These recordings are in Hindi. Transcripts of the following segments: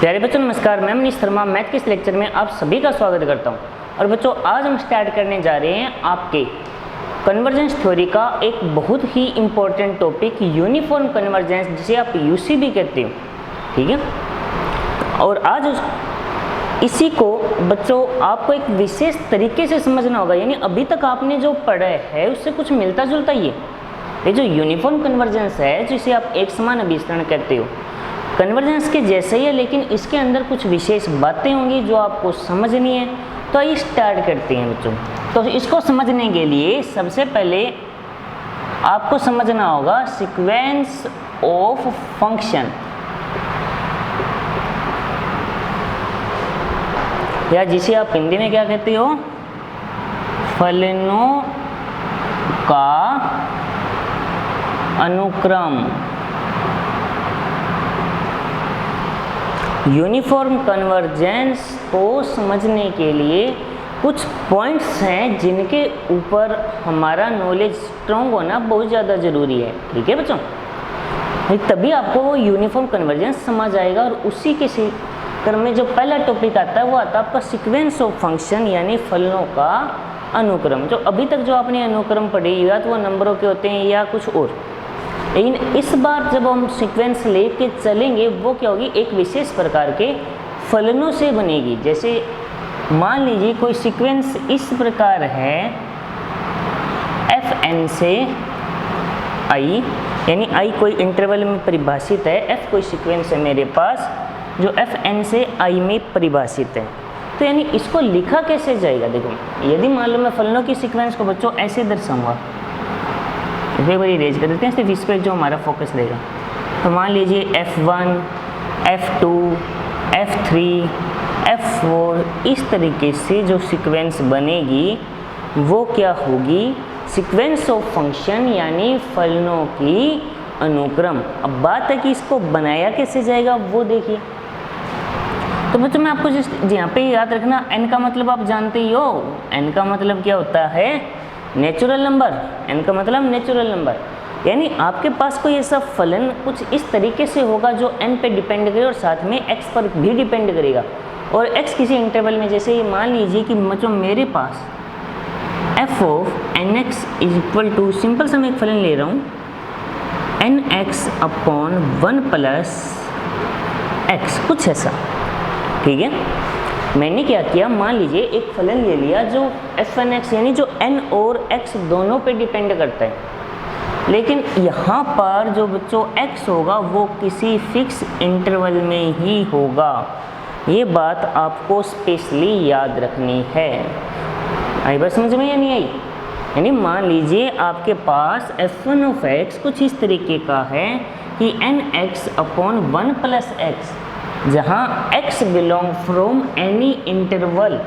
प्यारे बच्चों नमस्कार, मैं मनीष शर्मा मैथ के इस लेक्चर में आप सभी का स्वागत करता हूं। और बच्चों आज हम स्टार्ट करने जा रहे हैं आपके कन्वर्जेंस थ्योरी का एक बहुत ही इम्पोर्टेंट टॉपिक यूनिफॉर्म कन्वर्जेंस, जिसे आप यूसी भी कहते हो, ठीक है। और आज इसी को बच्चों आपको एक विशेष तरीके से समझना होगा, यानी अभी तक आपने जो पढ़ा है उससे कुछ मिलता जुलता ही है। ये जो यूनिफॉर्म कन्वर्जेंस है, जिसे आप एक समान अभिसरण कहते हो, कन्वर्जेंस के जैसे ही है, लेकिन इसके अंदर कुछ विशेष बातें होंगी जो आपको समझनी है। तो आइए स्टार्ट करते हैं बच्चों। तो इसको समझने के लिए सबसे पहले आपको समझना होगा सीक्वेंस ऑफ फंक्शन, या जिसे आप हिंदी में क्या कहते हो, फलनों का अनुक्रम। यूनिफॉर्म कन्वर्जेंस को समझने के लिए कुछ पॉइंट्स हैं जिनके ऊपर हमारा नॉलेज स्ट्रॉन्ग होना बहुत ज़्यादा ज़रूरी है, ठीक है बच्चों। तभी आपको वो यूनिफॉर्म कन्वर्जेंस समझ आएगा। और उसी के क्रम में जो पहला टॉपिक आता है वो आता है आपका सीक्वेंस ऑफ फंक्शन, यानी फलनों का अनुक्रम। जो अभी तक जो आपने अनुक्रम पढ़ी, या तो वो नंबरों के होते हैं या कुछ और, लेकिन इस बार जब हम सीक्वेंस लेके चलेंगे वो क्या होगी, एक विशेष प्रकार के फलनों से बनेगी। जैसे मान लीजिए कोई सीक्वेंस इस प्रकार है, fn से i, यानी i कोई इंटरवल में परिभाषित है, f कोई सीक्वेंस है मेरे पास जो fn से i में परिभाषित है। तो यानी इसको लिखा कैसे जाएगा, देखो यदि मान लो मैं फलनों की सीक्वेंस को बच्चों ऐसे दर्शाऊंगा, एक बार इरेज कर देते हैं सिर्फ इस पर जो हमारा फोकस रहेगा। तो मान लीजिए f1, f2, f3, f4, इस तरीके से जो सीक्वेंस बनेगी वो क्या होगी, सीक्वेंस ऑफ फंक्शन, यानी फलनों की अनुक्रम। अब बात है कि इसको बनाया कैसे जाएगा वो देखिए। तो बच्चों मैं आपको यहाँ पे याद रखना, n का मतलब आप जानते ही हो, n का मतलब क्या होता है, नेचुरल नंबर। n का मतलब नेचुरल नंबर, यानी आपके पास कोई ऐसा फलन कुछ इस तरीके से होगा जो n पे डिपेंड करे और साथ में x पर भी डिपेंड करेगा। और x किसी इंटरवल में, जैसे मान लीजिए कि बच्चों मेरे पास f of nx is equal to, simple सा मैं एक फलन ले रहा हूँ, nx अपॉन 1 प्लस x, कुछ ऐसा, ठीक है। मैंने क्या किया, मान लीजिए एक फलन ले लिया जो f1x, यानी जो n और x दोनों पे डिपेंड करता है, लेकिन यहाँ पर जो बच्चों x होगा वो किसी फिक्स इंटरवल में ही होगा। ये बात आपको स्पेशली याद रखनी है। आई बात समझ में या नहीं आई? यानी मान लीजिए आपके पास f1 ऑफ x कुछ इस तरीके का है कि nx अपॉन 1 प्लस x, जहाँ x belong from any interval,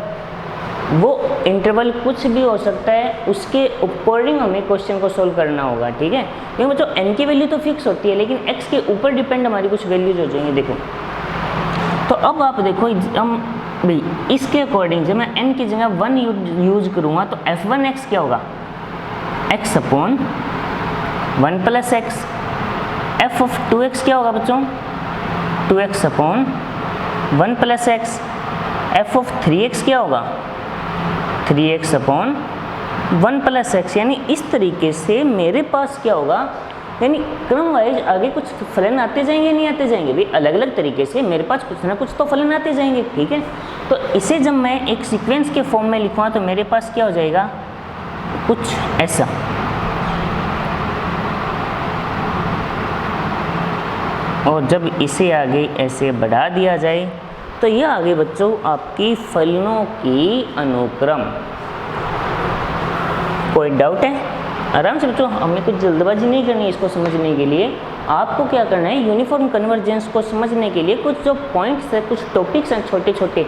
वो इंटरवल कुछ भी हो सकता है, उसके अकॉर्डिंग हमें क्वेश्चन को सोल्व करना होगा, ठीक है। क्योंकि बच्चों n की वैल्यू तो फिक्स होती है, लेकिन x के ऊपर डिपेंड हमारी कुछ वैल्यूज हो जाएंगी। देखो तो अब आप देखो, हम भाई इसके अकॉर्डिंग जब मैं n की जगह 1 यूज करूँगा तो f1x क्या होगा, x upon 1 plus x। f of 2x क्या होगा बच्चों, 2x upon 1 plus x. f of 3x क्या होगा, 3x अपॉन 1 प्लस एक्स। यानी इस तरीके से मेरे पास क्या होगा, यानी क्रम वाइज आगे कुछ फलन आते जाएंगे, नहीं आते जाएंगे भाई, अलग अलग तरीके से मेरे पास कुछ ना कुछ तो फलन आते जाएंगे, ठीक है। तो इसे जब मैं एक सीक्वेंस के फॉर्म में लिखूँगा तो मेरे पास क्या हो जाएगा, कुछ ऐसा। और जब इसे आगे ऐसे बढ़ा दिया जाए तो ये आगे बच्चों आपकी फलनों की अनुक्रम। कोई डाउट है? आराम से बच्चों, हमें कुछ जल्दबाजी नहीं करनी है इसको समझने के लिए। आपको क्या करना है, यूनिफॉर्म कन्वर्जेंस को समझने के लिए कुछ जो पॉइंट्स है, कुछ टॉपिक्स हैं छोटे छोटे,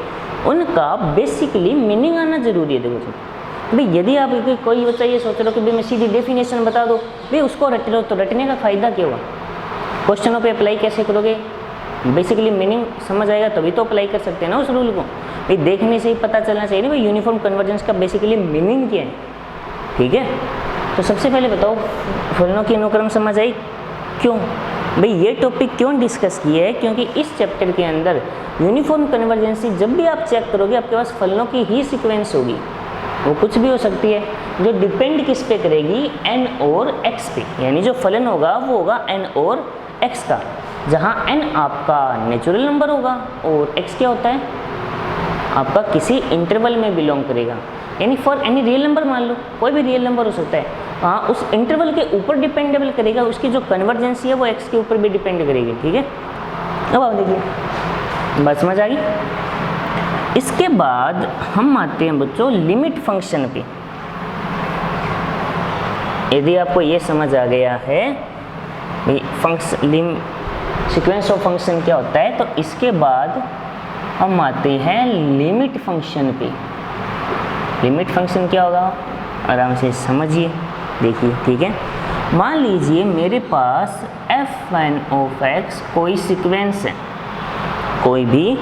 उनका बेसिकली मीनिंग आना जरूरी है। देखो भाई, यदि आप कोई बच्चा ये सोच रहे हो कि भाई मैं सीधी डेफिनेशन बता दो, भाई उसको रट लो, तो रटने का फ़ायदा क्या हुआ, क्वेश्चनों पे अप्लाई कैसे करोगे, बेसिकली मीनिंग समझ आएगा तभी तो अप्लाई कर सकते हैं ना उस रूल को। भाई देखने से ही पता चलना चाहिए ना भाई यूनिफॉर्म कन्वर्जेंस का बेसिकली मीनिंग क्या है, ठीक है। तो सबसे पहले बताओ फलनों की अनुक्रम समझ आई क्यों, भाई ये टॉपिक क्यों डिस्कस किया है, क्योंकि इस चैप्टर के अंदर यूनिफॉर्म कन्वर्जेंसी जब भी आप चेक करोगे आपके पास फलनों की ही सीक्वेंस होगी, वो कुछ भी हो सकती है, जो डिपेंड किस पे करेगी, n और x पे, यानी जो फलन होगा वो होगा n और x का, जहाँ n आपका नेचुरल नंबर होगा और x क्या होता है आपका किसी इंटरवल में बिलोंग करेगा, यानी फॉर एनी रियल नंबर मान लो, कोई भी रियल नंबर हो सकता है, हाँ उस इंटरवल के ऊपर डिपेंडेबल करेगा, उसकी जो कन्वर्जेंसी है वो x के ऊपर भी डिपेंड करेगी। ठीक है, अब आप देखिए बात समझ आ गई। इसके बाद हम आते हैं बच्चों लिमिट फंक्शन पे। यदि आपको ये समझ आ गया है सीक्वेंस ऑफ फंक्शन क्या होता है, तो इसके बाद हम आते हैं लिमिट फंक्शन पे। लिमिट फंक्शन क्या होगा आराम से समझिए, देखिए। ठीक है, मान लीजिए मेरे पास f(n) ऑफ x कोई सीक्वेंस है, कोई भी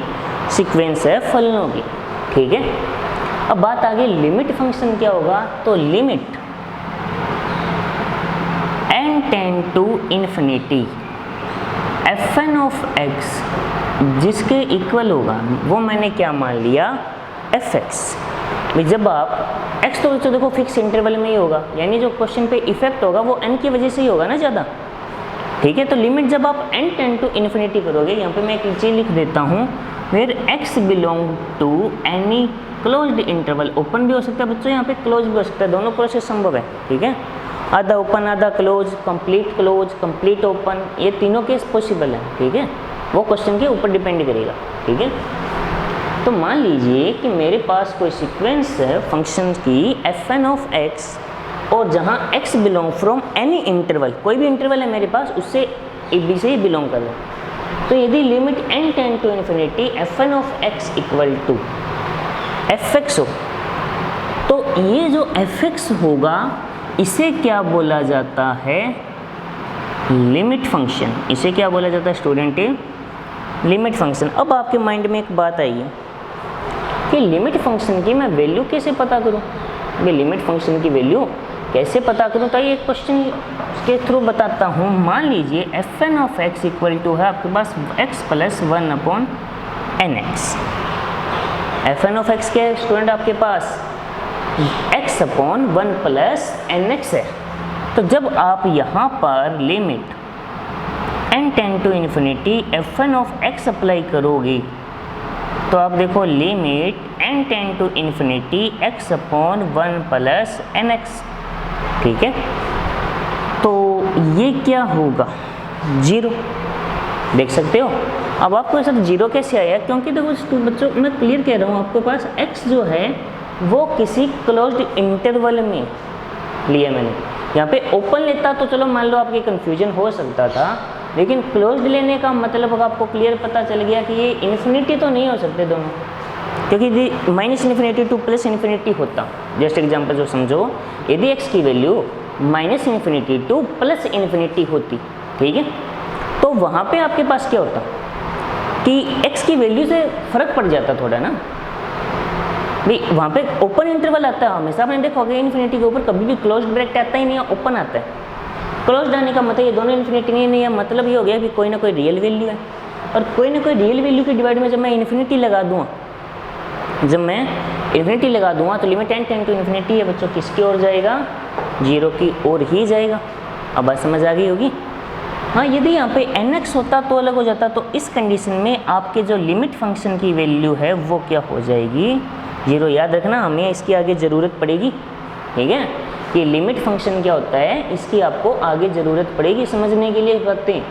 सीक्वेंस है फलनों की। ठीक है, अब बात आ गई लिमिट फंक्शन क्या होगा, तो limit n tend to infinity f(n) of x जिसके इक्वल होगा वो मैंने क्या मान लिया fx। भाई जब आप x तो देखो फिक्स इंटरवल में ही होगा, यानी जो क्वेश्चन पे इफेक्ट होगा वो n की वजह से ही होगा ना ज़्यादा। ठीक है, तो लिमिट जब आप n टेंड टू इन्फिनिटी करोगे, यहाँ पे मैं एक चीज़ लिख देता हूँ, where x belong to any closed interval, open भी हो सकता है बच्चों, यहाँ पे क्लोज भी हो सकता है, दोनों प्रोसेस संभव है। ठीक है, आधा ओपन आधा क्लोज, कंप्लीट ओपन, ये तीनों केस पॉसिबल है। ठीक है, वो क्वेश्चन के ऊपर डिपेंड करेगा। ठीक है, तो मान लीजिए कि मेरे पास कोई सीक्वेंस है फंक्शन की f(n) ऑफ x, और जहाँ x belong from any interval, कोई भी इंटरवल है मेरे पास उससे ए बी से ही बिलोंग कर रहा है, तो यदि limit n tend to infinity f(n) of x equal to fx हो, तो ये जो fx होगा इसे क्या बोला जाता है, लिमिट फंक्शन। इसे क्या बोला जाता है स्टूडेंट, लिमिट फंक्शन। अब आपके माइंड में एक बात आई है कि लिमिट फंक्शन की मैं वैल्यू कैसे पता करूं, मैं लिमिट फंक्शन की वैल्यू कैसे पता करूं, तो ये एक क्वेश्चन के थ्रू बताता हूं। मान लीजिए f(n) of x equal to है आपके पास x plus 1/nx। f(n) of x क्या है स्टूडेंट आपके पास x अपॉन 1 प्लस nx है। तो जब आप यहाँ पर limit n tend to infinity f(n) of x apply करोगे, तो आप देखो limit n tend to infinity x upon 1 plus nx। ठीक है, तो ये क्या होगा 0, देख सकते हो। अब आपको ऐसा 0 कैसे आया, क्योंकि देखो बच्चों मैं क्लियर कह रहा हूँ, आपके पास x जो है वो किसी क्लोज्ड इंटरवल में लिया मैंने। यहाँ पे ओपन लेता तो चलो मान लो आपकी कंफ्यूजन हो सकता था, लेकिन क्लोज्ड लेने का मतलब आपको क्लियर पता चल गया कि ये इन्फिनिटी तो नहीं हो सकते दोनों, क्योंकि यदि minus infinity two plus infinity होता, जस्ट एग्जांपल जो समझो, यदि x की value minus infinity two plus infinity होती, ठीक है, तो वहाँ पे आपके पास क्या होता कि x की वैल्यू से फर्क पड़ जाता थोड़ा ना भाई। वहाँ पे ओपन इंटरवल आता है हमेशा, आपने देखा होगा इन्फिनिटी के ऊपर कभी भी क्लोज ब्रैकेट आता ही नहीं है, ओपन आता है। क्लोज आने का मतलब ये दोनों इन्फिनिटी नहीं है, मतलब ये हो गया कि कोई ना कोई रियल वैल्यू है, और कोई ना कोई रियल वैल्यू के डिवाइड में जब मैं इन्फिनिटी लगा दूँगा, तो limit n tend to infinity है बच्चों, किसकी ओर जाएगा 0 की ओर ही जाएगा। अब बात समझ आ गई होगी। हाँ, यदि यहाँ पे nx होता तो अलग हो जाता, तो इस कंडीशन में आपके जो लिमिट फंक्शन की वैल्यू है वो क्या हो जाएगी 0। याद रखना, हमें इसकी आगे ज़रूरत पड़ेगी। ठीक है, कि लिमिट फंक्शन क्या होता है इसकी आपको आगे ज़रूरत पड़ेगी समझने के लिए। बातें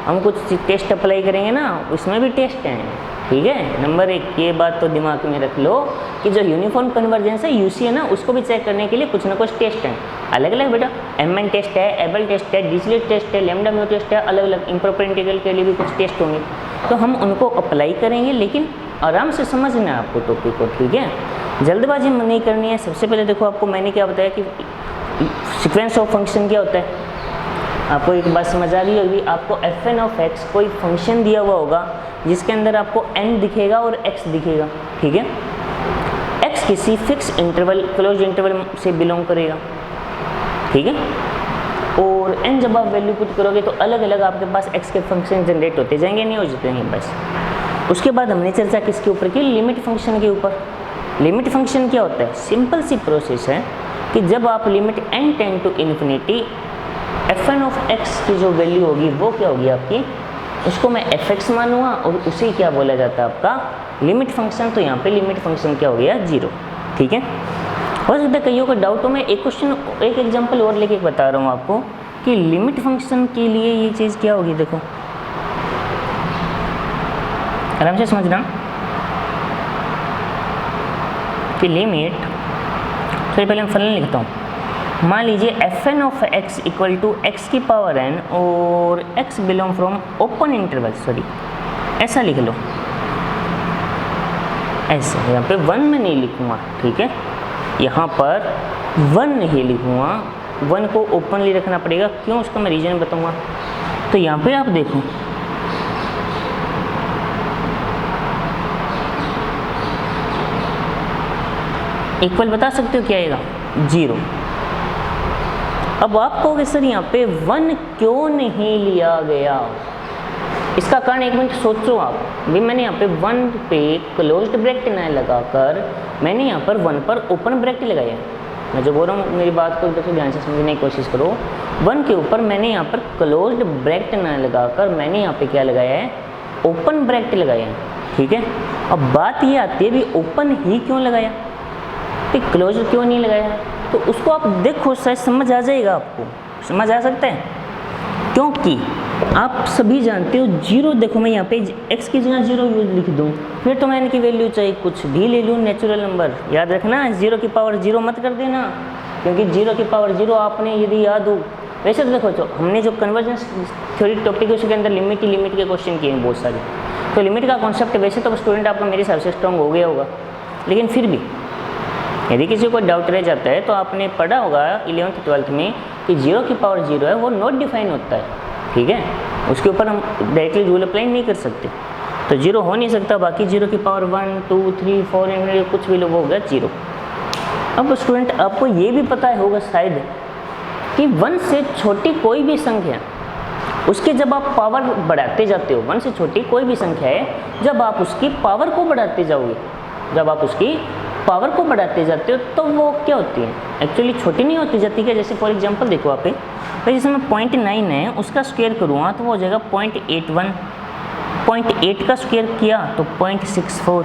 हम कुछ टेस्ट अप्लाई करेंगे ना, उसमें भी टेस्ट हैं। ठीक है, नंबर 1 ये बात तो दिमाग में रख लो कि जो यूनिफॉर्म कन्वर्जेंस है यूसी है ना, उसको भी चेक करने के लिए कुछ ना कुछ टेस्ट हैं अलग अलग बेटा। एमएन टेस्ट है, एबल टेस्ट है, डिरिचलेट टेस्ट है, लैम्डा म्यू टेस्ट है, अलग अलग इम्प्रॉपर इंटीग्रल के लिए भी कुछ टेस्ट होंगे, तो हम उनको अप्लाई करेंगे, लेकिन आराम से समझना है आपको टॉपिक को। ठीक है, जल्दबाजी नहीं करनी है। सबसे पहले देखो, आपको मैंने क्या बताया कि सीक्वेंस ऑफ फंक्शन क्या होता है, आपको एक बात समझ आ गई होगी। आपको f(n) ऑफ x कोई फंक्शन दिया हुआ होगा जिसके अंदर आपको n दिखेगा और x दिखेगा। ठीक है, x किसी फिक्स इंटरवल क्लोज इंटरवल से बिलोंग करेगा। ठीक है, और n जब आप वैल्यू पुट करोगे तो अलग अलग आपके पास x के फंक्शन जनरेट होते जाएंगे, नहीं हो जाएंगे बस। उसके बाद हमने चर्चा किसके ऊपर की, लिमिट फंक्शन के ऊपर। लिमिट फंक्शन क्या होता है, सिंपल सी प्रोसेस है कि जब आप limit n tend to infinity fn of x की जो वैल्यू होगी वो क्या होगी आपकी, उसको मैं fx मानूंगा और उसे क्या बोला जाता है आपका लिमिट फंक्शन। तो यहाँ पे लिमिट फंक्शन क्या हो गया, 0। ठीक है, हो सकता है कईयों का डाउट हो। मैं एक क्वेश्चन, एक एग्जांपल और लेके बता रहा हूँ आपको कि लिमिट फंक्शन के लिए ये चीज़ क्या होगी। देखो आराम से समझना कि लिमिट, तो पहले मैं फलन लिखता हूँ। मान लीजिए fn of x equal to x की पावर n और x belong from open interval, sorry ऐसा लिख लो, ऐसे यहाँ पे 1 में नहीं लिखूँगा, ठीक है, यहाँ पर 1 नहीं लिखूँगा, 1 को ओपनली रखना पड़ेगा। क्यों, उसका मैं रीज़न बताऊँगा। तो यहाँ पे आप देखो इक्वल बता सकते हो क्या आएगा, 0। अब आप कहोगे सर यहाँ पे 1 क्यों नहीं लिया गया, इसका कारण एक मिनट सोचो आप भी। मैंने यहाँ पे 1 पे क्लोज्ड ब्रैकेट ना लगाकर मैंने यहाँ पर 1 पर ओपन ब्रैकेट लगाया। मैं जो बोल रहा हूँ मेरी बात को देखो ध्यान से समझने की कोशिश करो। 1 के ऊपर मैंने यहाँ पर क्लोज्ड ब्रैकेट ना लगाकर मैंने यहाँ पे क्या लगाया है, ओपन ब्रैकेट लगाया है। ठीक है, अब बात ये आती है भी ओपन ही क्यों लगाया, तो क्लोज क्यों नहीं लगाया, तो उसको आप देखो शायद समझ आ जाएगा, आपको समझ आ सकता है। क्योंकि आप सभी जानते हो 0, देखो मैं यहाँ पे x की जगह 0 लिख दूँ, फिर तो मैं इनकी वैल्यू चाहे कुछ भी ले लूँ नेचुरल नंबर। याद रखना 0 की पावर 0 मत कर देना, क्योंकि 0 की पावर 0 आपने यदि याद हो, वैसे तो देखो तो हमने जो कन्वर्जेंस थ्योरी टॉपिक है उसके अंदर लिमिट के क्वेश्चन किए हैं बहुत सारे। तो लिमिट का कॉन्सेप्ट वैसे तो स्टूडेंट आपका मेरे हिसाब से स्ट्रॉन्ग हो गया होगा, लेकिन फिर भी यदि किसी को डाउट रह जाता है तो आपने पढ़ा होगा 11th 12th में कि 0 की पावर 0 है वो नॉट डिफाइन होता है। ठीक है, उसके ऊपर हम डायरेक्टली रूल अप्लाई नहीं कर सकते, तो 0 हो नहीं सकता। बाकी 0 की पावर 1 2 3 4 कुछ भी लोग हो गया 0। अब स्टूडेंट आपको ये भी पता होगा शायद कि 1 से छोटी कोई भी संख्या उसके जब आप पावर बढ़ाते जाते हो, 1 से छोटी कोई भी संख्या है जब आप उसकी पावर को बढ़ाते जाओगे, जब आप उसकी पावर को बढ़ाते जाते हो तो वो क्या होती है, एक्चुअली छोटी नहीं होती जाती क्या। जैसे फॉर एग्जांपल देखो आप, तो जैसे मैं 0.9 है उसका स्क्वायर करूँगा तो वो हो जाएगा 0.81, 0.8 का स्क्वायर किया तो 0.64,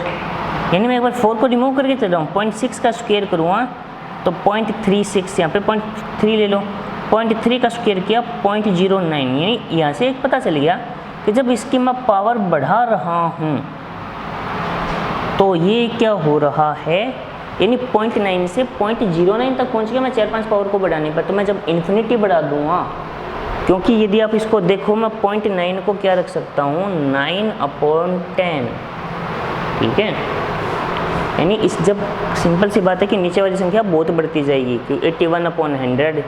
यानी मैं एक बार 4 को रिमूव करके चल रहा हूँ। 0.6 का स्क्वायर करूँगा तो 0.36, यहाँ पे 0.3 ले लो, 0.3 का स्क्वायर किया 0.09, यानी यहाँ से एक पता चल गया कि जब इसकी मैं पावर बढ़ा रहा हूँ तो ये क्या हो रहा है, यानी 0.9 से 0.09 तक पहुँच गया मैं 4-5 पावर को बढ़ाने पर। तो मैं जब इन्फिनिटी बढ़ा दूँगा, क्योंकि यदि आप इसको देखो मैं 0.9 को क्या रख सकता हूँ, 9/10। ठीक है, यानी इस जब सिंपल सी बात है कि नीचे वाली संख्या बहुत बढ़ती जाएगी, क्योंकि 81/100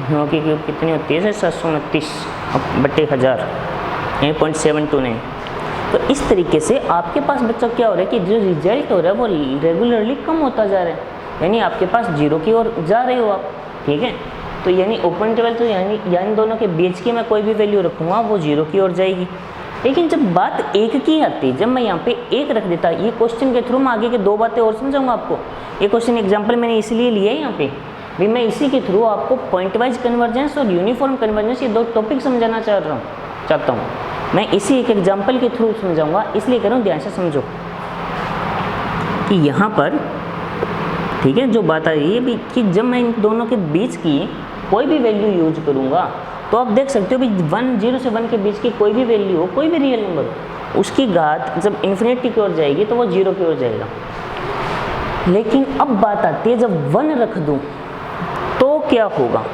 क्योंकि कितनी होती है 729/1000, यानी 0.729। तो इस तरीके से आपके पास बच्चों क्या हो रहा है कि जो रिजल्ट हो रहा है वो रेगुलरली कम होता जा रहा है, यानी आपके पास 0 की ओर जा रहे हो आप। ठीक है, तो यानी ओपन इंटरवल तो यानी दोनों के बीच की मैं कोई भी वैल्यू रखूँगा वो 0 की ओर जाएगी। लेकिन जब बात 1 की आती, जब मैं यहाँ पे 1 रख देता, ये क्वेश्चन के थ्रू मैं आगे के 2 बातें और समझाऊंगा आपको। ये क्वेश्चन एग्जाम्पल मैंने इसलिए लिया है यहाँ पे भी, मैं इसी के थ्रू आपको पॉइंट वाइज कन्वर्जेंस और यूनिफॉर्म कन्वर्जेंस ये 2 टॉपिक समझाना चाहता हूँ। मैं इसी एक एग्जाम्पल के थ्रू समझाऊंगा, इसलिए कह रहा हूँ ध्यान से समझो कि यहाँ पर ठीक है जो बात आ रही है भी कि जब मैं इन दोनों के बीच की कोई भी वैल्यू यूज करूँगा तो आप देख सकते हो भी 0 से 1 के बीच की कोई भी वैल्यू हो, कोई भी रियल नंबर, उसकी घात जब इन्फिनिटी की ओर जाएगी तो वो 0 की ओर जाएगा। लेकिन अब बात आती है जब 1 रख दूँ तो क्या होगा।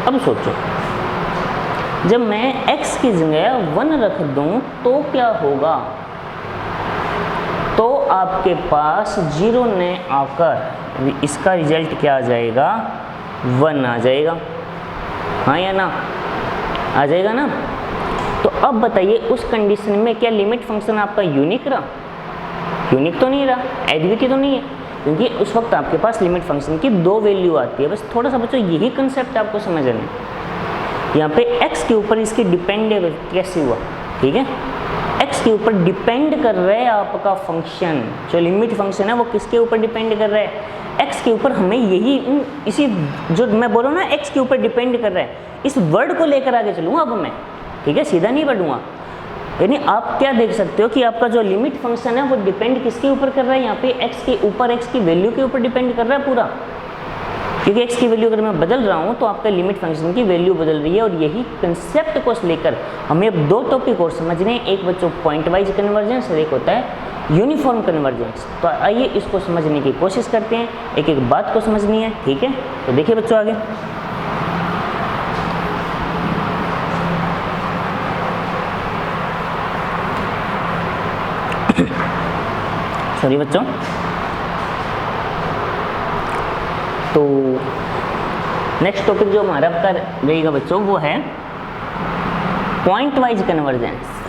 अब सोचो, जब मैं x की जगह 1 रख दूं तो क्या होगा, तो आपके पास 0 ने आकर इसका रिजल्ट क्या आ जाएगा, 1 आ जाएगा। हाँ या ना, आ जाएगा ना। तो अब बताइए उस कंडीशन में क्या लिमिट फंक्शन आपका यूनिक रहा, यूनिक तो नहीं रहा, एडविटी तो नहीं है, क्योंकि उस वक्त आपके पास लिमिट फंक्शन की 2 वैल्यू आती है। बस थोड़ा सा बच्चों यही कंसेप्ट आपको समझना है। यहाँ पे x के ऊपर इसकी डिपेंड कैसे हुआ, ठीक है, x के ऊपर डिपेंड कर रहा है आपका फंक्शन, जो लिमिट फंक्शन है वो किसके ऊपर डिपेंड कर रहा है, x के ऊपर। हमें यही इसी जो मैं बोल रहा हूँ ना x के ऊपर डिपेंड कर रहा है, इस वर्ड को लेकर आगे चलूँगा अब मैं, ठीक है, सीधा नहीं बढ़ूँगा। यानी आप क्या देख सकते हो कि आपका जो लिमिट फंक्शन है वो डिपेंड किसके ऊपर कर रहा है, यहाँ पे x के ऊपर, x की वैल्यू के ऊपर डिपेंड कर रहा है पूरा, क्योंकि x की वैल्यू अगर मैं बदल रहा हूँ तो आपका लिमिट फंक्शन की वैल्यू बदल रही है। और यही कंसेप्ट को लेकर हमें अब दो टॉपिक और समझने हैं, एक बच्चों पॉइंट वाइज कन्वर्जेंस और एक होता है यूनिफॉर्म कन्वर्जेंस। तो आइए इसको समझने की कोशिश करते हैं, एक एक बात को समझनी है, ठीक है। तो देखिए बच्चों आगे, सॉरी बच्चों, तो नेक्स्ट टॉपिक जो हमारा आपका रहेगा बच्चों वो है पॉइंट वाइज कन्वर्जेंस।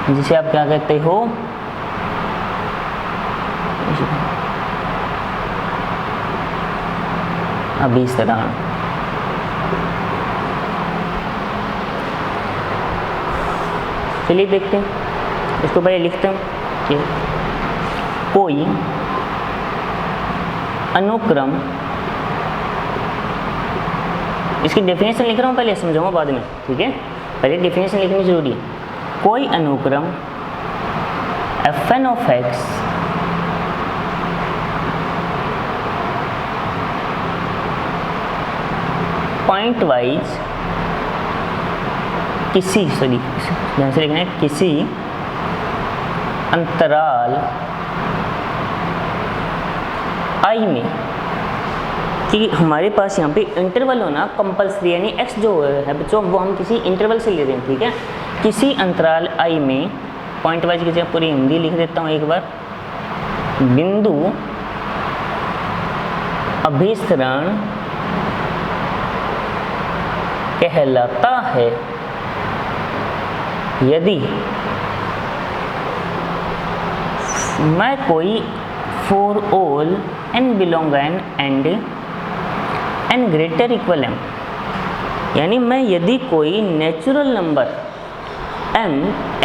जिसे आप क्या कहते हो, अभिसरण। चलिए देखते हैं, इसको पहले लिखते हैं कि कोई अनुक्रम, इसकी डेफिनेशन लिख रहा हूँ, पहले समझाऊंगा बाद में, ठीक है, पहले डेफिनेशन लिखनी जरूरी है। कोई अनुक्रम fn of x point wise किसी, सॉरी ध्यान से लिखना है, किसी अंतराल i में, कि हमारे पास यहाँ पे इंटरवल होना कंपल्सरी, यानी x जो है बच्चों वो हम किसी इंटरवल से ले रहे हैं, ठीक है, किसी अंतराल i में, पॉइंट वाइज की जगह पूरी हिंदी लिख देता हूँ एक बार, बिंदु अभिसरण कहलाता है यदि मैं कोई for all n belong n and n greater equal m, यानी मैं यदि कोई नेचुरल नंबर m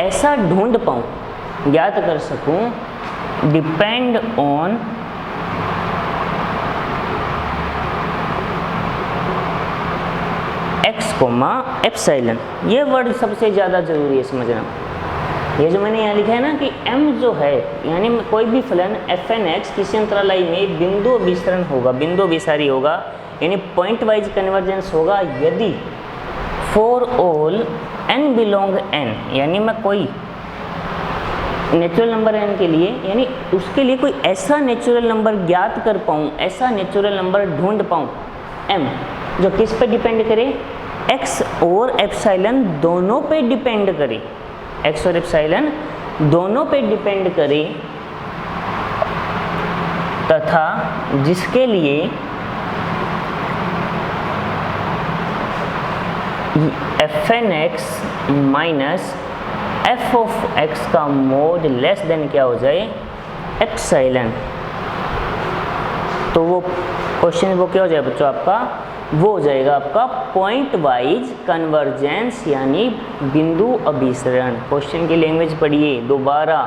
ऐसा ढूंढ पाऊँ, ज्ञात कर सकूँ, डिपेंड ऑन x, एप्सिलॉन। ये वर्ड सबसे ज़्यादा ज़रूरी है समझना। ये जो मैंने यहाँ लिखा है ना कि m जो है, यानी कोई भी फलन fn x किसी अंतराल i में बिंदु अभिसरण होगा, बिंदु अभिसारी होगा, यानी पॉइंट वाइज कन्वर्जेंस होगा यदि for all n belong n, यानी मैं कोई नेचुरल नंबर n के लिए, यानी उसके लिए कोई ऐसा नेचुरल नंबर ज्ञात कर पाऊँ, ऐसा नेचुरल नंबर ढूंढ पाऊँ m जो किस पे डिपेंड करे, x और एप्सिलॉन दोनों पे डिपेंड करे, x और एप्सिलॉन दोनों पे डिपेंड करे, तथा जिसके लिए fn x minus f of x का मोड लेस देन क्या हो जाए, एप्सिलॉन। तो वो क्वेश्चन वो क्या हो जाएगा बच्चों आपका, वो हो जाएगा आपका पॉइंट वाइज कन्वर्जेंस, यानी बिंदु अभिसरण। क्वेश्चन की लैंग्वेज पढ़िए दोबारा,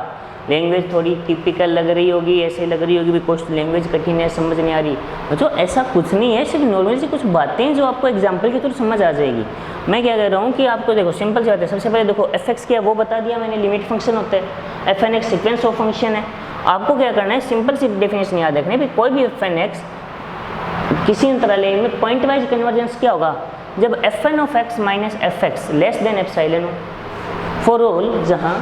लैंग्वेज थोड़ी टिपिकल लग रही होगी, ऐसे लग रही होगी भी क्वेश्चन लैंग्वेज कठिन है, समझ नहीं आ रही बच्चों, ऐसा कुछ नहीं है, सिर्फ नॉर्मल सी कुछ बातें जो आपको एग्जाम्पल के थ्रू समझ आ जाएगी। मैं क्या कह रहा हूँ कि आपको देखो सिंपल सी बात है, सबसे पहले देखो f(x) क्या वो बता दिया मैंने, लिमिट फंक्शन होता है, fn x sequence of function है। आपको क्या करना है, सिंपल सी डेफिनेशन याद रखनी है, कोई भी fn x किसी अंतराल a में पॉइंट वाइज कन्वर्जेंस क्या होगा, जब fn of x minus fx less than epsilon हो, फॉर ऑल जहाँ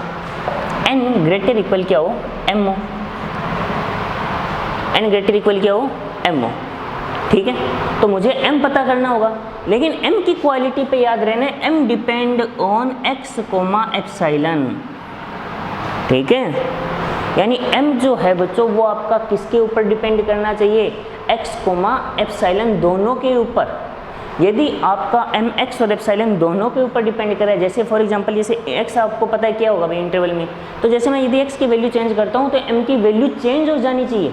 n ग्रेटर इक्वल क्या हो, m हो, n ग्रेटर इक्वल क्या हो, m हो, ठीक है। तो मुझे m पता करना होगा, लेकिन m की क्वालिटी पे याद रहना है, m depend on x, epsilon, ठीक है। यानी m जो है बच्चों वो आपका किसके ऊपर डिपेंड करना चाहिए, x, एप्सिलॉन दोनों के ऊपर। यदि आपका m x और एप्सिलॉन दोनों के ऊपर डिपेंड करे, जैसे फॉर एग्जांपल जैसे x आपको पता है क्या होगा भाई इंटरवल में, तो जैसे मैं यदि x की वैल्यू चेंज करता हूँ तो m की वैल्यू चेंज हो जानी चाहिए,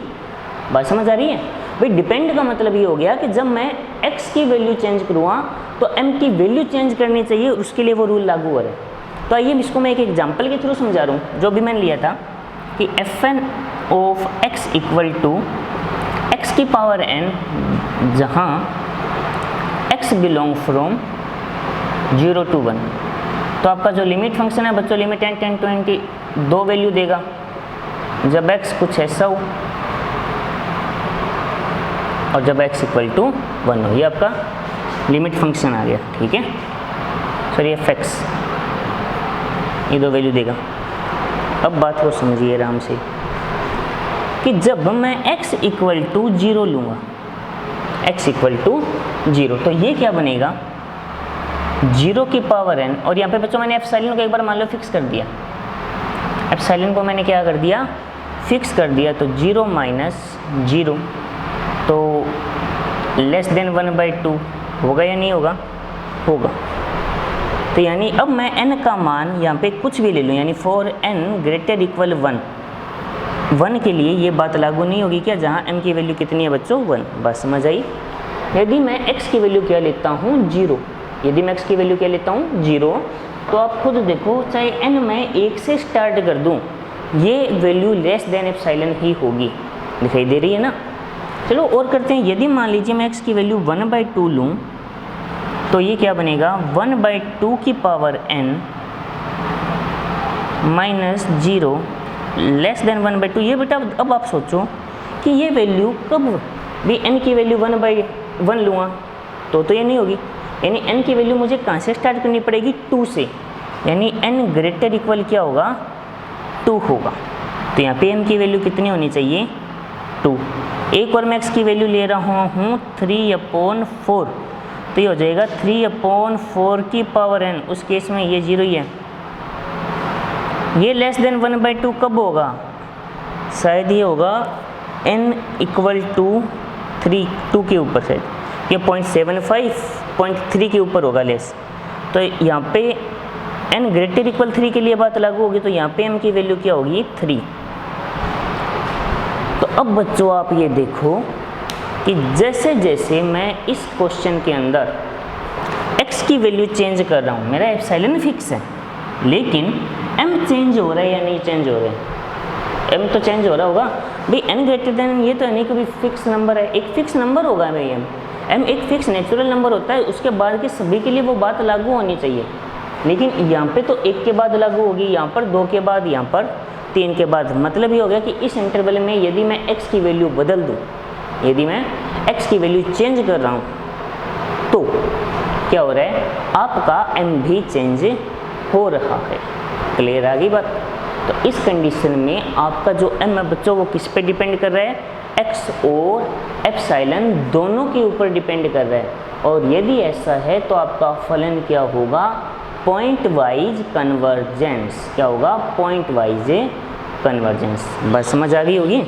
बात समझ आ रही है। भाई डिपेंड का मतलब ये हो गया कि जब मैं x की वैल्यू चेंज करूँगा तो m की वैल्यू चेंज करनी चाहिए, उसके लिए वो रूल लागू हो रहा है। तो आइए इसको मैं एक एग्जांपल के थ्रू समझा रहा हूँ, जो भी मैंने लिया था कि fn of x equal to x की पावर n, जहाँ x बिलोंग फ्रॉम 0 to 1। तो आपका जो लिमिट फंक्शन है बच्चों, लिमिट 10, 10, 20 दो वैल्यू देगा जब x कुछ ऐसा हो और जब x इक्वल टू 1 हो। ये आपका लिमिट फंक्शन आ गया, ठीक है। सॉरी f(x), ये दो वैल्यू देगा। अब बात को समझिए आराम से कि जब मैं x इक्वल टू 0 लूँगा, x इक्वल टू 0, तो ये क्या बनेगा 0 की पावर n। और यहाँ पे बच्चों मैंने एप्सिलॉन को एक बार मान लो फिक्स कर दिया, एप्सिलॉन को मैंने क्या कर दिया, फिक्स कर दिया। तो 0 माइनस 0 तो लेस देन 1/2 होगा या नहीं होगा, होगा। तो यानी अब मैं n का मान यहाँ पे कुछ भी ले लूँ, यानी फॉर n ग्रेटर इक्वल 1 के लिए ये बात लागू नहीं होगी क्या, जहाँ m की वैल्यू कितनी है बच्चों 1। बस समझ आई। यदि मैं x की वैल्यू क्या लेता हूँ 0, यदि मैं x की वैल्यू क्या लेता हूँ 0, तो आप खुद देखो चाहे n मैं 1 से स्टार्ट कर दूँ, ये वैल्यू लेस देन एप्सिलॉन ही होगी, दिखाई दे रही है ना। चलो और करते हैं। यदि मान लीजिए मैं x की वैल्यू 1/2 लूँ, तो ये क्या बनेगा 1/2 की power n minus 0 less than 1/2। ये बेटा अब आप सोचो कि ये वैल्यू कब भी n की वैल्यू 1/1 लूँगा तो ये नहीं होगी, यानी n की वैल्यू मुझे कहाँ से स्टार्ट करनी पड़ेगी 2 से, यानी n ग्रेटर इक्वल क्या होगा 2 होगा। तो यहाँ पे n की वैल्यू कितनी होनी चाहिए 2। एक और मैं x की वैल्यू ले रहा हूँ 3/4, तो ये हो जाएगा 3/4 की पावर n। उस केस में ये 0 ही है। ये लेस देन 1/2 कब होगा, शायद ये होगा n इक्वल टू 3, 2 के ऊपर शायद, ये 0.75, 0.3 के ऊपर होगा लेस। तो यहाँ पे n ग्रेटर इक्वल 3 के लिए बात लागू होगी, तो यहाँ पे m की वैल्यू क्या होगी 3। तो अब बच्चों आप ये देखो कि जैसे जैसे मैं इस क्वेश्चन के अंदर x की वैल्यू चेंज कर रहा हूँ, मेरा एप्सिलॉन फिक्स है, लेकिन m चेंज हो रहा है या नहीं चेंज हो रहा है, m तो चेंज हो रहा होगा भाई। n ग्रेटर देन ये तो नहीं कभी फिक्स नंबर है, एक फिक्स नंबर होगा भाई m एक फिक्स नेचुरल नंबर होता है, उसके बाद के सभी के लिए वो बात लागू होनी चाहिए। लेकिन यहाँ पे तो 1 के बाद लागू होगी, यहाँ पर 2 के बाद, यहाँ पर 3 के बाद। मतलब ये हो गया कि इस इंटरवल में यदि मैं x की वैल्यू बदल दूँ, यदि मैं x की वैल्यू चेंज कर रहा हूँ, तो क्या हो रहा है आपका m भी चेंज हो रहा है। क्लियर आ गई बात। तो इस कंडीशन में आपका जो m है बच्चों वो किस पे डिपेंड कर रहा है, x और एप्सिलॉन दोनों के ऊपर डिपेंड कर रहा है। और यदि ऐसा है तो आपका फलन क्या होगा, पॉइंट वाइज कन्वर्जेंस। क्या होगा, पॉइंट वाइज कन्वर्जेंस। बस समझ आ गई होगी।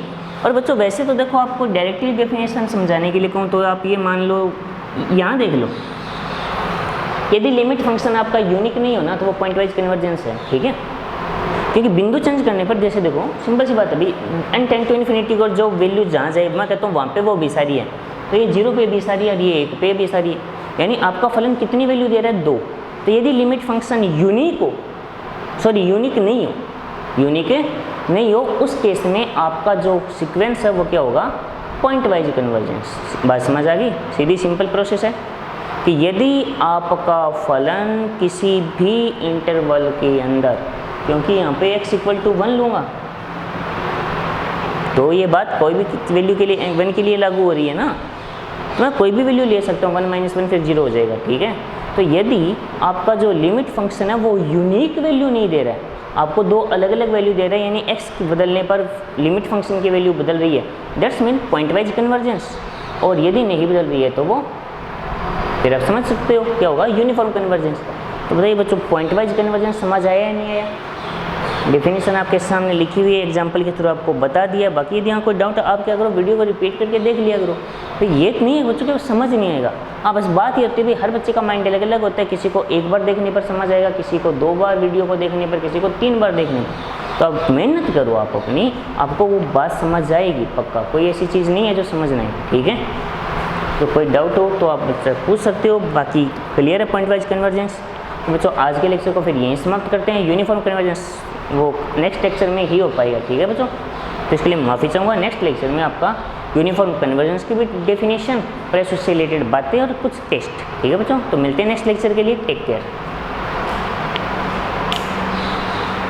और बच्चों वैसे तो देखो आपको डायरेक्टली डेफिनेशन समझाने के लिए कहूँ तो आप ये मान लो, यहाँ देख लो, यदि लिमिट फंक्शन आपका यूनिक नहीं हो ना तो वो पॉइंट वाइज कन्वर्जेंस है, ठीक है। क्योंकि बिंदु चेंज करने पर जैसे देखो सिंपल सी बात है अभी n टेंड टू इन्फिनिटी को जो वैल्यू जहाँ जाए मैं कहता हूँ वहाँ पे वो भी सारी है, तो ये 0 पे भी सारी है और ये 1 पे भी सारी है, यानी आपका फलन कितनी वैल्यू दे रहा है 2। तो यदि लिमिट फंक्शन यूनिक हो, सॉरी यूनिक नहीं हो, उस केस में आपका जो सीक्वेंस है वो क्या होगा, पॉइंट वाइज कन्वर्जेंस। बात समझ आ गई। सीधी सिंपल प्रोसेस है कि यदि आपका फलन किसी भी इंटरवल के अंदर, क्योंकि यहाँ पे x इक्वल टू 1 लूँगा तो ये बात कोई भी वैल्यू के लिए 1 के लिए लागू हो रही है ना, तो मैं कोई भी वैल्यू ले सकता हूँ, 1 - 1 फिर 0 हो जाएगा, ठीक है। तो यदि आपका जो लिमिट फंक्शन है वो यूनिक वैल्यू नहीं दे रहा है, आपको 2 अलग अलग वैल्यू दे रहा है, यानी x बदलने पर लिमिट फंक्शन की वैल्यू बदल रही है, that's mean point wise convergence. और यदि नहीं बदल रही है तो वो फिर आप समझ सकते हो क्या होगा, यूनिफॉर्म कन्वर्जेंस। तो बताइए बच्चों पॉइंट वाइज कन्वर्जेंस समझ आया या नहीं आया। डेफिनेशन आपके सामने लिखी हुई है, एग्जांपल के थ्रू आपको बता दिया। बाकी यदि यहाँ कोई डाउट आप क्या करो, वीडियो को रिपीट करके देख लिया करो। तो ये नहीं है बच्चों को समझ नहीं आएगा। हाँ बस बात ये होती है हर बच्चे का माइंड अलग अलग होता है, किसी को 1 बार देखने पर समझ आएगा, किसी को 2 बार वीडियो को देखने पर, किसी को 3 बार देखने पर। तो अब मेहनत करो आप अपनी, आपको वो बात समझ जाएगी पक्का, कोई ऐसी चीज़ नहीं है जो समझ नहीं, ठीक है। तो कोई डाउट हो तो आप मुझसे पूछ सकते हो, बाकी क्लियर है पॉइंट वाइज कन्वर्जेंस। तो बच्चों आज के लेक्चर को फिर यहीं समाप्त करते हैं। यूनिफॉर्म कन्वर्जेंस वो नेक्स्ट लेक्चर में ही हो पाएगा, ठीक है बच्चों। तो इसके लिए माफ़ी चाहूँगा, नेक्स्ट लेक्चर में आपका यूनिफॉर्म कन्वर्जेंस की भी डेफिनेशन प्लस उससे रिलेटेड बातें और कुछ टेस्ट, ठीक है बच्चों। तो मिलते हैं नेक्स्ट लेक्चर के लिए, टेक केयर।